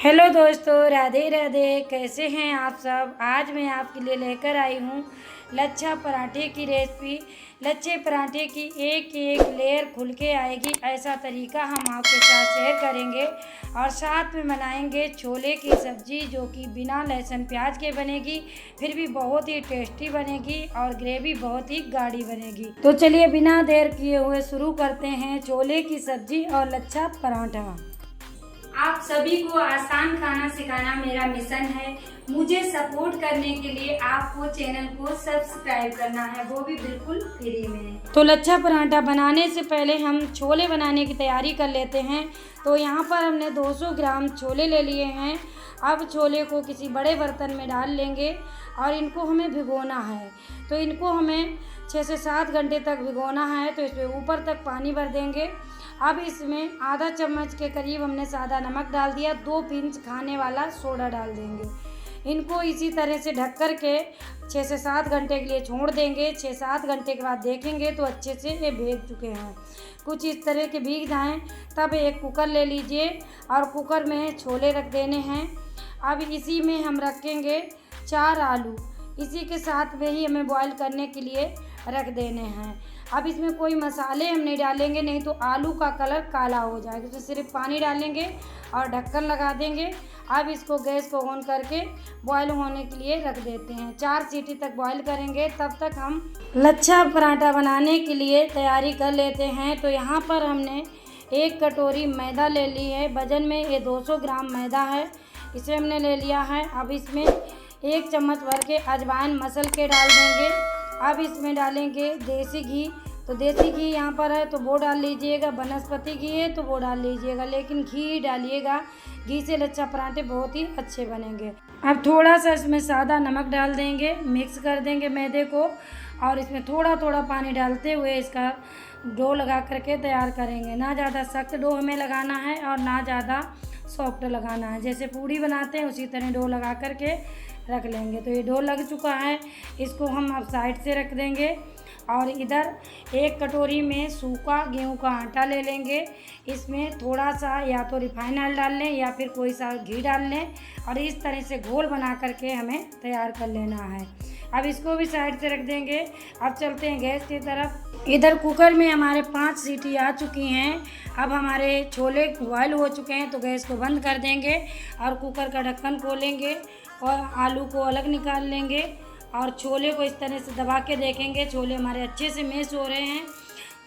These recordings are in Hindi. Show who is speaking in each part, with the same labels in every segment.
Speaker 1: हेलो दोस्तों, राधे राधे। कैसे हैं आप सब। आज मैं आपके लिए लेकर आई हूँ लच्छा पराठे की रेसिपी। लच्छे पराठे की एक एक लेयर खुल के आएगी, ऐसा तरीका हम आपके साथ शेयर करेंगे। और साथ में बनाएंगे छोले की सब्ज़ी, जो कि बिना लहसुन प्याज के बनेगी, फिर भी बहुत ही टेस्टी बनेगी और ग्रेवी बहुत ही गाढ़ी बनेगी। तो चलिए बिना देर किए हुए शुरू करते हैं छोले की सब्ज़ी और लच्छा पराठा। आप सभी को आसान खाना सिखाना मेरा मिशन है। मुझे सपोर्ट करने के लिए आपको चैनल को सब्सक्राइब करना है, वो भी बिल्कुल फ्री में। तो लच्छा पराठा बनाने से पहले हम छोले बनाने की तैयारी कर लेते हैं। तो यहाँ पर हमने 200 ग्राम छोले ले लिए हैं। अब छोले को किसी बड़े बर्तन में डाल लेंगे और इनको हमें भिगोना है। तो इनको हमें 6 से 7 घंटे तक भिगोना है। तो इसमें ऊपर तक पानी भर देंगे। अब इसमें आधा चम्मच के करीब हमने सादा नमक डाल दिया, 2 पिंच खाने वाला सोडा डाल देंगे। इनको इसी तरह से ढक कर के 6 से 7 घंटे के लिए छोड़ देंगे। 6-7 घंटे के बाद देखेंगे तो अच्छे से ये भीग चुके हैं। कुछ इस तरह के भीग जाएं तब एक कुकर ले लीजिए और कुकर में छोले रख देने हैं। अब इसी में हम रखेंगे 4 आलू, इसी के साथ में ही हमें बॉईल करने के लिए रख देने हैं। अब इसमें कोई मसाले हम नहीं डालेंगे, नहीं तो आलू का कलर काला हो जाएगा। तो सिर्फ पानी डालेंगे और ढक्कन लगा देंगे। अब इसको गैस को ऑन करके बॉईल होने के लिए रख देते हैं। 4 सीटी तक बॉईल करेंगे। तब तक हम लच्छा पराठा बनाने के लिए तैयारी कर लेते हैं। तो यहाँ पर हमने 1 कटोरी मैदा ले ली है। वजन में ये 200 ग्राम मैदा है, इसे हमने ले लिया है। अब इसमें 1 चम्मच भर के अजवाइन मसल के डाल देंगे। अब इसमें डालेंगे देसी घी। तो देसी घी यहाँ पर है तो वो डाल लीजिएगा, वनस्पति घी है तो वो डाल लीजिएगा, लेकिन घी डालिएगा। घी से लच्छा पराठे बहुत ही अच्छे बनेंगे। अब थोड़ा सा इसमें सादा नमक डाल देंगे, मिक्स कर देंगे मैदे को और इसमें थोड़ा थोड़ा पानी डालते हुए इसका डो लगा करके तैयार करेंगे। ना ज़्यादा सख्त डो हमें लगाना है और ना ज़्यादा सॉफ्ट लगाना है। जैसे पूड़ी बनाते हैं उसी तरह डो लगा करके रख लेंगे। तो ये डो लग चुका है, इसको हम अब साइड से रख देंगे। और इधर 1 कटोरी में सूखा गेहूं का आटा ले लेंगे। इसमें थोड़ा सा या तो रिफाइन ऑयल डाल लें या फिर कोई सा घी डाल लें और इस तरह से घोल बना करके हमें तैयार कर लेना है। अब इसको भी साइड से रख देंगे। अब चलते हैं गैस की तरफ। इधर कुकर में हमारे 5 सीटी आ चुकी हैं। अब हमारे छोले बॉयल हो चुके हैं, तो गैस को बंद कर देंगे और कुकर का ढक्कन खोलेंगे और आलू को अलग निकाल लेंगे और छोले को इस तरह से दबा के देखेंगे। छोले हमारे अच्छे से मैश हो रहे हैं।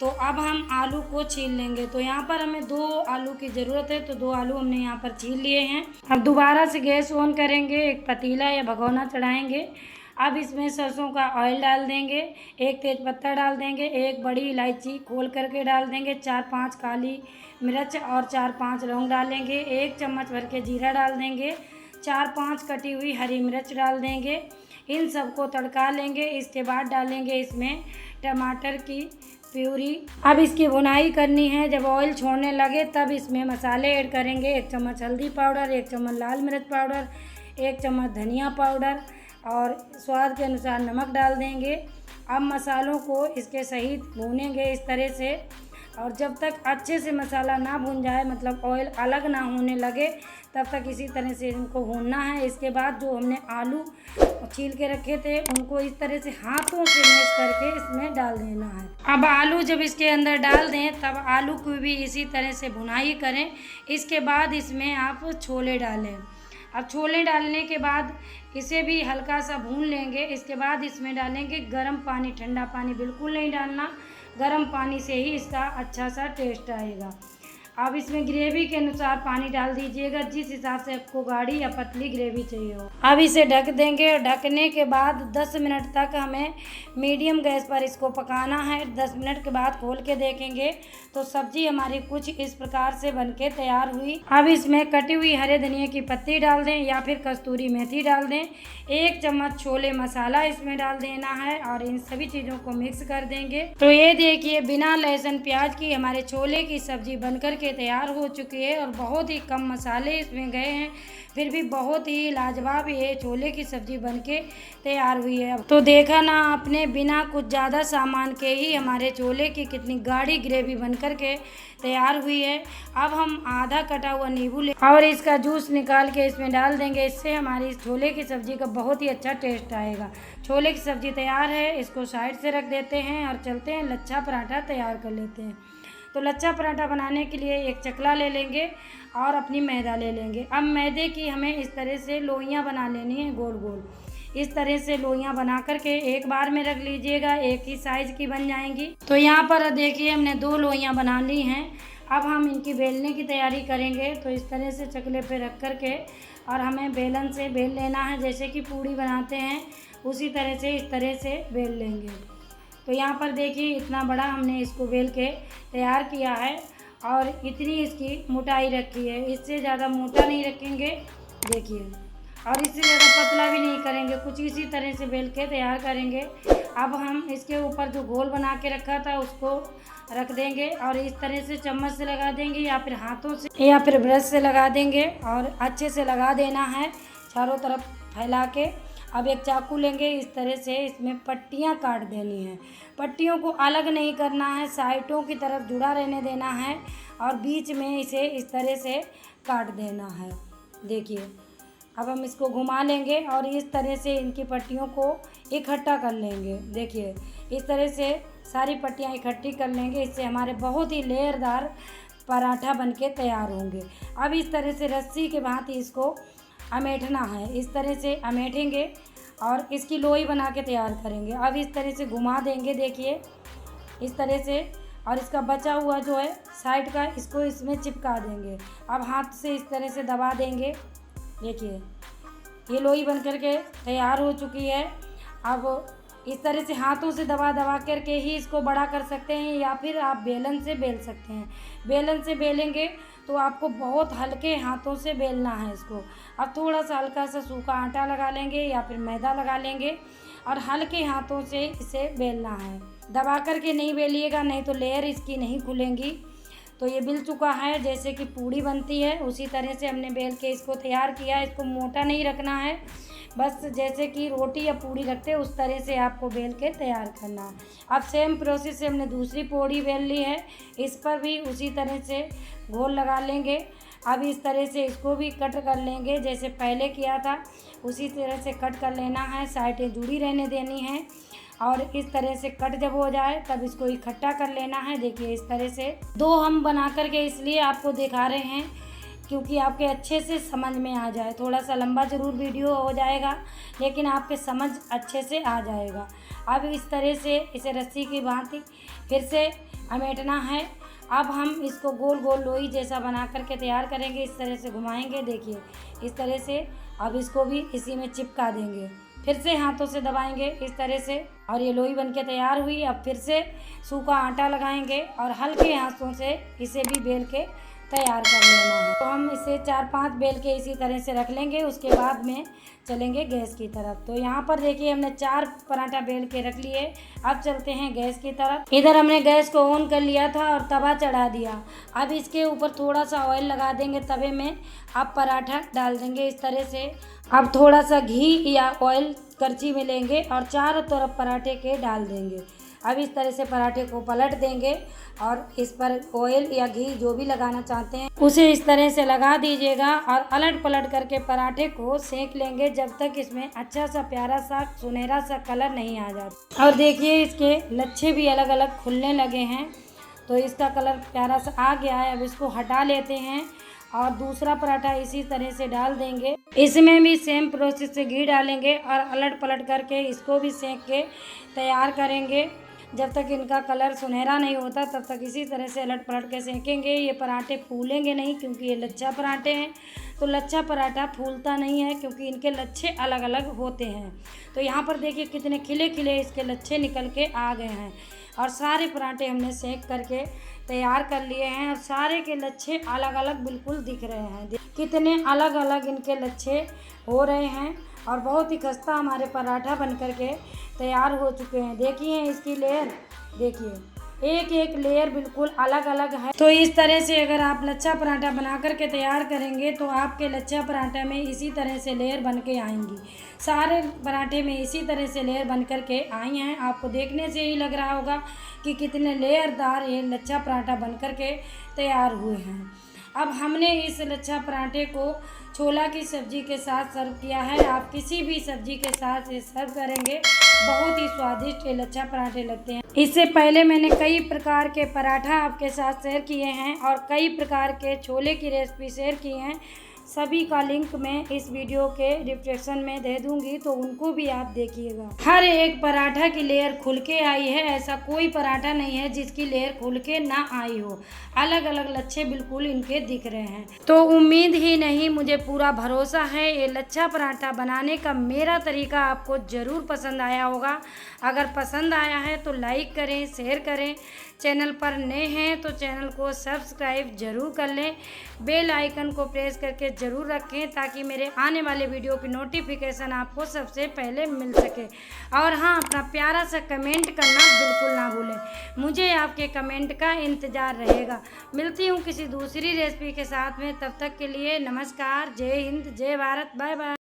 Speaker 1: तो अब हम आलू को छील लेंगे। तो यहाँ पर हमें 2 आलू की ज़रूरत है, तो 2 आलू हमने यहाँ पर छील लिए हैं। अब दोबारा से गैस ऑन करेंगे, एक पतीला या भगोना चढ़ाएंगे। अब इसमें सरसों का ऑयल डाल देंगे, 1 तेज़पत्ता डाल देंगे, 1 बड़ी इलायची खोल करके डाल देंगे, 4-5 काली मिर्च और 4-5 लौंग डालेंगे, 1 चम्मच भर के जीरा डाल देंगे, 4-5 कटी हुई हरी मिर्च डाल देंगे। इन सबको तड़का लेंगे। इसके बाद डालेंगे इसमें टमाटर की प्यूरी। अब इसकी भुनाई करनी है। जब ऑयल छोड़ने लगे तब इसमें मसाले ऐड करेंगे। 1 चम्मच हल्दी पाउडर, 1 चम्मच लाल मिर्च पाउडर, 1 चम्मच धनिया पाउडर और स्वाद के अनुसार नमक डाल देंगे। अब मसालों को इसके सहित भूनेंगे इस तरह से, और जब तक अच्छे से मसाला ना भून जाए, मतलब ऑयल अलग ना होने लगे, तब तक इसी तरह से इनको भूनना है। इसके बाद जो हमने आलू छील के रखे थे उनको इस तरह से हाथों से मैश करके इसमें डाल देना है। अब आलू जब इसके अंदर डाल दें तब आलू को भी इसी तरह से भुनाई करें। इसके बाद इसमें आप छोले डालें। अब छोले डालने के बाद इसे भी हल्का सा भून लेंगे। इसके बाद इसमें डालेंगे गर्म पानी। ठंडा पानी बिल्कुल नहीं डालना, गर्म पानी से ही इसका अच्छा सा टेस्ट आएगा। अब इसमें ग्रेवी के अनुसार पानी डाल दीजिएगा, जिस हिसाब से आपको गाढ़ी या पतली ग्रेवी चाहिए हो। अब इसे ढक देंगे और ढकने के बाद 10 मिनट तक हमें मीडियम गैस पर इसको पकाना है। 10 मिनट के बाद खोल के देखेंगे तो सब्जी हमारी कुछ इस प्रकार से बनके तैयार हुई। अब इसमें कटी हुई हरे धनिया की पत्ती डाल दें या फिर कस्तूरी मेथी डाल दें। 1 चम्मच छोले मसाला इसमें डाल देना है और इन सभी चीज़ों को मिक्स कर देंगे। तो ये देखिए, बिना लहसुन प्याज की हमारे छोले की सब्जी बनकर के तैयार हो चुकी है और बहुत ही कम मसाले इसमें गए हैं। फिर भी बहुत ही लाजवाब ये छोले की सब्ज़ी बनके तैयार हुई है। तो देखा ना आपने, बिना कुछ ज़्यादा सामान के ही हमारे छोले की कितनी गाढ़ी ग्रेवी बनकर के तैयार हुई है। अब हम आधा कटा हुआ नींबू ले और इसका जूस निकाल के इसमें डाल देंगे। इससे हमारी इस छोले की सब्ज़ी का बहुत ही अच्छा टेस्ट आएगा। छोले की सब्ज़ी तैयार है, इसको साइड से रख देते हैं और चलते हैं लच्छा पराठा तैयार कर लेते हैं। तो लच्छा पराठा बनाने के लिए एक चकला ले लेंगे और अपनी मैदा ले लेंगे। अब मैदे की हमें इस तरह से लोइयाँ बना लेनी है, गोल गोल इस तरह से लोइयाँ बना करके एक बार में रख लीजिएगा, एक ही साइज़ की बन जाएंगी। तो यहाँ पर देखिए हमने 2 लोइयाँ बना ली हैं। अब हम इनकी बेलने की तैयारी करेंगे। तो इस तरह से चकले पे रख कर के और हमें बेलन से बेल लेना है, जैसे कि पूड़ी बनाते हैं उसी तरह से इस तरह से बेल लेंगे। तो यहाँ पर देखिए इतना बड़ा हमने इसको बेल के तैयार किया है और इतनी इसकी मोटाई रखी है। इससे ज़्यादा मोटा नहीं रखेंगे देखिए, और इससे ज़्यादा पतला भी नहीं करेंगे, कुछ इसी तरह से बेल के तैयार करेंगे। अब हम इसके ऊपर जो घोल बना के रखा था उसको रख देंगे और इस तरह से चम्मच से लगा देंगे या फिर हाथों से या फिर ब्रश से लगा देंगे और अच्छे से लगा देना है चारों तरफ फैला के। अब एक चाकू लेंगे, इस तरह से इसमें पट्टियाँ काट देनी है। पट्टियों को अलग नहीं करना है, साइडों की तरफ जुड़ा रहने देना है और बीच में इसे इस तरह से काट देना है। देखिए अब हम इसको घुमा लेंगे और इस तरह से इनकी पट्टियों को इकट्ठा कर लेंगे। देखिए इस तरह से सारी पट्टियाँ इकट्ठी कर लेंगे, इससे हमारे बहुत ही लेयरदार पराठा बनके तैयार होंगे। अब इस तरह से रस्सी के भांति इसको अमेठना है, इस तरह से अमेठेंगे और इसकी लोई बना के तैयार करेंगे। अब इस तरह से घुमा देंगे, देखिए इस तरह से, और इसका बचा हुआ जो है साइड का इसको इसमें चिपका देंगे। अब हाथ से इस तरह से दबा देंगे। देखिए ये लोई बन कर के तैयार हो चुकी है। अब इस तरह से हाथों से दबा दबा करके ही इसको बड़ा कर सकते हैं या फिर आप बेलन से बेल सकते हैं। बेलन से बेलेंगे तो आपको बहुत हल्के हाथों से बेलना है इसको। अब थोड़ा सा हल्का सा सूखा आटा लगा लेंगे या फिर मैदा लगा लेंगे और हल्के हाथों से इसे बेलना है। दबा करके नहीं बेलिएगा, नहीं तो लेयर इसकी नहीं खुलेंगी। तो ये बिल चुका है, जैसे कि पूड़ी बनती है उसी तरह से हमने बेल के इसको तैयार किया है। इसको मोटा नहीं रखना है, बस जैसे कि रोटी या पूड़ी रखते हैं उस तरह से आपको बेल के तैयार करना है। अब सेम प्रोसेस से हमने दूसरी पूड़ी बेल ली है, इस पर भी उसी तरह से घोल लगा लेंगे। अब इस तरह से इसको भी कट कर लेंगे, जैसे पहले किया था उसी तरह से कट कर लेना है, साइडें जुड़ी रहने देनी है और इस तरह से कट जब हो जाए तब इसको इकट्ठा कर लेना है। देखिए इस तरह से 2 हम बना करके इसलिए आपको दिखा रहे हैं क्योंकि आपके अच्छे से समझ में आ जाए। थोड़ा सा लंबा ज़रूर वीडियो हो जाएगा लेकिन आपके समझ अच्छे से आ जाएगा। अब इस तरह से इसे रस्सी की भांति फिर से अमेटना है। अब हम इसको गोल गोल लोई जैसा बना करके तैयार करेंगे, इस तरह से घुमाएंगे। देखिए इस तरह से अब इसको भी इसी में चिपका देंगे, फिर से हाथों से दबाएंगे इस तरह से और ये लोई बनके तैयार हुई। अब फिर से सूखा आटा लगाएंगे और हल्के हाथों से इसे भी बेल के तैयार कर लेना है। तो हम इसे 4-5 बेल के इसी तरह से रख लेंगे, उसके बाद में चलेंगे गैस की तरफ। तो यहाँ पर देखिए हमने 4 पराठा बेल के रख लिए। अब चलते हैं गैस की तरफ। इधर हमने गैस को ऑन कर लिया था और तवा चढ़ा दिया। अब इसके ऊपर थोड़ा सा ऑयल लगा देंगे तवे में। अब पराठा डाल देंगे इस तरह से। अब थोड़ा सा घी या ऑयल करछी में लेंगे और चारों तरफ पराठे के डाल देंगे। अब इस तरह से पराठे को पलट देंगे और इस पर ऑयल या घी जो भी लगाना चाहते हैं उसे इस तरह से लगा दीजिएगा और अलट पलट करके पराठे को सेक लेंगे जब तक इसमें अच्छा सा प्यारा सा सुनहरा सा कलर नहीं आ जाता। और देखिए इसके लच्छे भी अलग अलग खुलने लगे हैं, तो इसका कलर प्यारा सा आ गया है। अब इसको हटा लेते हैं और दूसरा पराठा इसी तरह से डाल देंगे। इसमें भी सेम प्रोसेस से घी डालेंगे और अलट पलट करके इसको भी सेक के तैयार करेंगे। जब तक इनका कलर सुनहरा नहीं होता तब तक इसी तरह से अलट पलट के सेकेंगे। ये पराठे फूलेंगे नहीं क्योंकि ये लच्छा पराठे हैं, तो लच्छा पराठा फूलता नहीं है क्योंकि इनके लच्छे अलग अलग होते हैं। तो यहाँ पर देखिए कितने खिले खिले इसके लच्छे निकल के आ गए हैं और सारे पराठे हमने सेक करके तैयार कर लिए हैं और सारे के लच्छे अलग अलग बिल्कुल दिख रहे हैं। कितने अलग अलग इनके लच्छे हो रहे हैं और बहुत ही खस्ता हमारे पराठा बन करके तैयार हो चुके हैं। देखिए इसकी लेयर, देखिए एक एक लेयर बिल्कुल अलग अलग है। तो इस तरह से अगर आप लच्छा पराठा बना करके तैयार करेंगे तो आपके लच्छा पराठा में इसी तरह से लेयर बन के आएंगी। सारे पराठे में इसी तरह से लेयर बन करके आई हैं। आपको देखने से ही लग रहा होगा कि कितने लेयरदार ये लच्छा पराठा बन करके तैयार हुए हैं। अब हमने इस लच्छा पराठे को छोला की सब्ज़ी के साथ सर्व किया है। आप किसी भी सब्ज़ी के साथ ये सर्व करेंगे, बहुत ही स्वादिष्ट ये लच्छा पराठे लगते हैं। इससे पहले मैंने कई प्रकार के पराठा आपके साथ शेयर किए हैं और कई प्रकार के छोले की रेसिपी शेयर की हैं। सभी का लिंक मैं इस वीडियो के डिस्क्रिप्शन में दे दूंगी, तो उनको भी आप देखिएगा। हर एक पराठा की लेयर खुल के आई है, ऐसा कोई पराठा नहीं है जिसकी लेयर खुल के ना आई हो। अलग अलग लच्छे बिल्कुल इनके दिख रहे हैं। तो उम्मीद ही नहीं, मुझे पूरा भरोसा है ये लच्छा पराठा बनाने का मेरा तरीका आपको ज़रूर पसंद आया होगा। अगर पसंद आया है तो लाइक करें, शेयर करें। चैनल पर नए हैं तो चैनल को सब्सक्राइब ज़रूर कर लें। बेल आइकन को प्रेस करके ज़रूर रखें ताकि मेरे आने वाले वीडियो की नोटिफिकेशन आपको सबसे पहले मिल सके। और हाँ, अपना प्यारा सा कमेंट करना बिल्कुल ना भूलें। मुझे आपके कमेंट का इंतज़ार रहेगा। मिलती हूँ किसी दूसरी रेसिपी के साथ में, तब तक के लिए नमस्कार, जय हिंद, जय भारत, बाय बाय।